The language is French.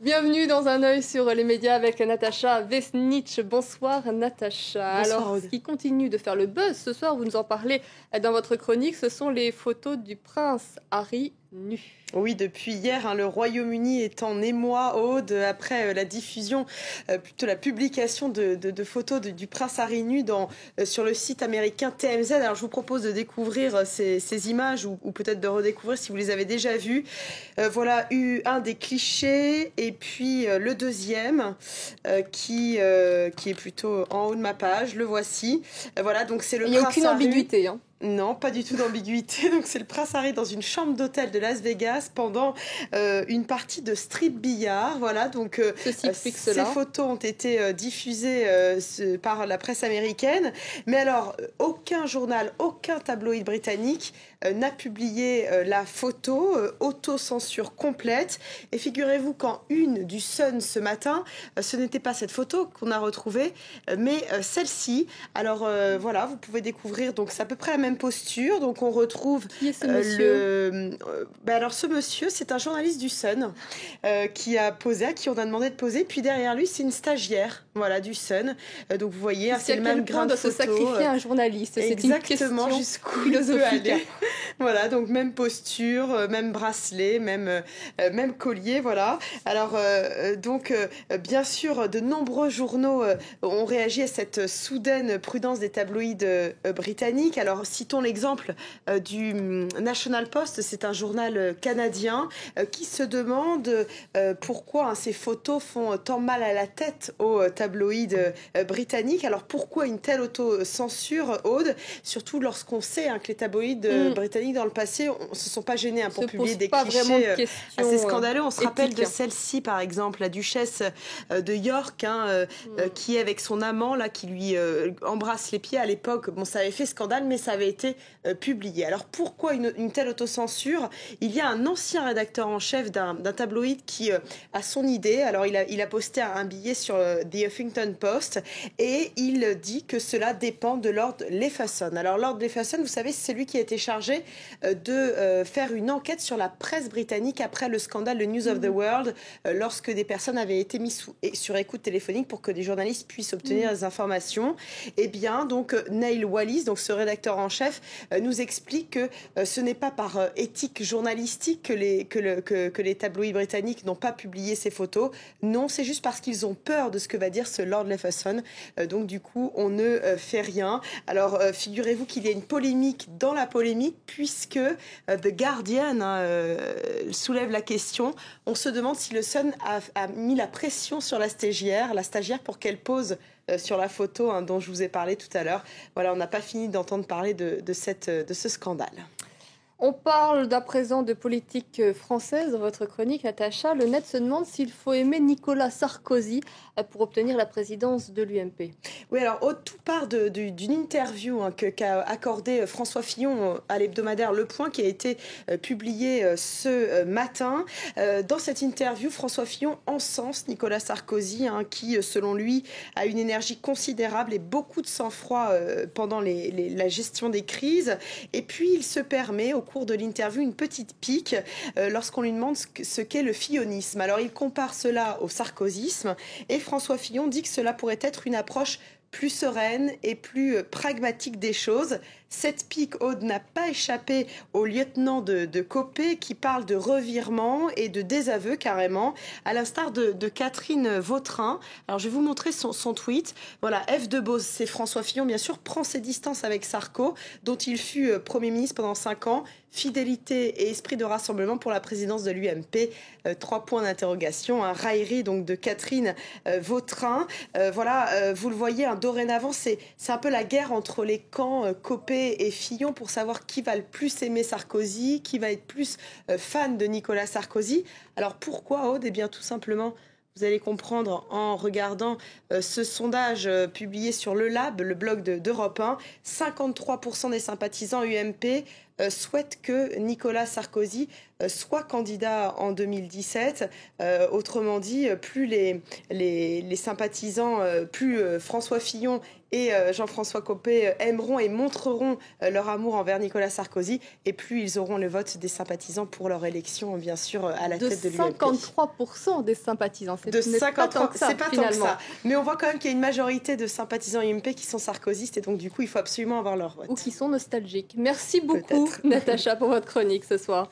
Bienvenue dans Un œil sur les médias avec Natacha Vesnitch. Bonsoir Natacha. Bonsoir, Alors, Aude. ce qui continue de faire le buzz ce soir, vous nous en parlez dans votre chronique, ce sont les photos du prince Harry nu. Oui, depuis hier, le Royaume-Uni est en émoi, Aude, après la diffusion, plutôt la publication de photos du prince Harry nu sur le site américain TMZ. Alors, je vous propose de découvrir ces images ou peut-être de redécouvrir si vous les avez déjà vues. Voilà un des clichés et puis le deuxième qui est plutôt en haut de ma page. Le voici. Voilà, donc c'est le prince Harry. Il n'y a aucune ambiguïté, hein. Non, pas du tout d'ambiguïté. Donc c'est le prince Harry dans une chambre d'hôtel de Las Vegas pendant une partie de strip billard. Voilà, donc ces photos ont été diffusées par la presse américaine. Mais alors, aucun journal, aucun tabloïd britannique n'a publié la photo, autocensure complète. Et figurez-vous qu'en une du Sun ce matin, ce n'était pas cette photo qu'on a retrouvée, mais celle-ci. Alors voilà, vous pouvez découvrir, donc c'est à peu près la même posture. Donc on retrouve qui est ce monsieur alors ce monsieur, c'est un journaliste du Sun qui a posé, à qui on a demandé de poser. Puis derrière lui, c'est une stagiaire, voilà, du Sun. Donc vous voyez, c'est le même grain de photo. Se sacrifier un journaliste, c'est exactement, une jusqu'où philosophique. Il peut aller. Voilà, donc même posture, même bracelet, même collier, voilà. Alors bien sûr, de nombreux journaux ont réagi à cette soudaine prudence des tabloïds britanniques. Alors citons l'exemple du National Post, c'est un journal canadien qui se demande pourquoi ces photos font tant mal à la tête aux tabloïds britanniques. Alors pourquoi une telle autocensure, Aude, surtout lorsqu'on sait que les tabloïds britanniques dans le passé ne se sont pas gênés pour publier des clichés assez scandaleux. On se rappelle de celle-ci par exemple, la duchesse de York qui est avec son amant là, qui lui embrasse les pieds à l'époque. Bon, ça avait fait scandale, mais ça avait été publié. Alors pourquoi une telle autocensure? Il y a un ancien rédacteur en chef d'un tabloïd qui a son idée. Alors il a posté un billet sur The Huffington Post et il dit que cela dépend de Lord Leveson. Alors Lord Leveson, vous savez, c'est lui qui a été chargé de faire une enquête sur la presse britannique après le scandale de News of the World, lorsque des personnes avaient été mises sur écoute téléphonique pour que des journalistes puissent obtenir des informations. Eh bien, donc Neil Wallis, donc ce rédacteur en chef, nous explique que ce n'est pas par éthique journalistique que les tabloïds britanniques n'ont pas publié ces photos. Non, c'est juste parce qu'ils ont peur de ce que va dire ce Lord Leveson. Donc du coup, on ne fait rien. Alors figurez-vous qu'il y a une polémique dans la polémique puisque The Guardian soulève la question. On se demande si le Sun a mis la pression sur la stagiaire pour qu'elle pose sur la photo dont je vous ai parlé tout à l'heure. Voilà, on n'a pas fini d'entendre parler de ce scandale. On parle d'à présent de politique française dans votre chronique, Natacha. Le Net se demande s'il faut aimer Nicolas Sarkozy pour obtenir la présidence de l'UMP. Oui, alors tout part d'une interview qu'a accordée François Fillon à l'hebdomadaire Le Point, qui a été publiée ce matin. Dans cette interview, François Fillon encense Nicolas Sarkozy, qui, selon lui, a une énergie considérable et beaucoup de sang-froid pendant la gestion des crises. Et puis, il se permet, au cours de l'interview, une petite pique lorsqu'on lui demande ce qu'est le fillonisme. Alors, il compare cela au sarkozysme et François Fillon dit que cela pourrait être une approche plus sereine et plus pragmatique des choses. Cette pique, Aude, n'a pas échappé au lieutenant de Copé qui parle de revirement et de désaveu carrément, à l'instar de Catherine Vautrin. Alors je vais vous montrer son tweet. Voilà, F de Beauce, c'est François Fillon, bien sûr, prend ses distances avec Sarko, dont il fut Premier ministre pendant 5 ans. Fidélité et esprit de rassemblement pour la présidence de l'UMP. 3 points d'interrogation. Un raillerie donc de Catherine Vautrin. Voilà, vous le voyez, dorénavant, c'est un peu la guerre entre les camps Copé et Fillon pour savoir qui va le plus aimer Sarkozy, qui va être plus fan de Nicolas Sarkozy. Alors pourquoi, Aude? Eh bien tout simplement, vous allez comprendre en regardant ce sondage publié sur Le Lab, le blog d'Europe 1. 53% des sympathisants UMP souhaitent que Nicolas Sarkozy soit candidat en 2017. Autrement dit, plus les sympathisants, plus François Fillon et Jean-François Copé aimeront et montreront leur amour envers Nicolas Sarkozy, et plus ils auront le vote des sympathisants pour leur élection, bien sûr, à la tête de l'UMP. 53% des sympathisants, c'est pas tant que ça, finalement. Mais on voit quand même qu'il y a une majorité de sympathisants UMP qui sont sarkozystes, et donc du coup, il faut absolument avoir leur vote. Ou qui sont nostalgiques. Merci beaucoup, Natacha, pour votre chronique ce soir.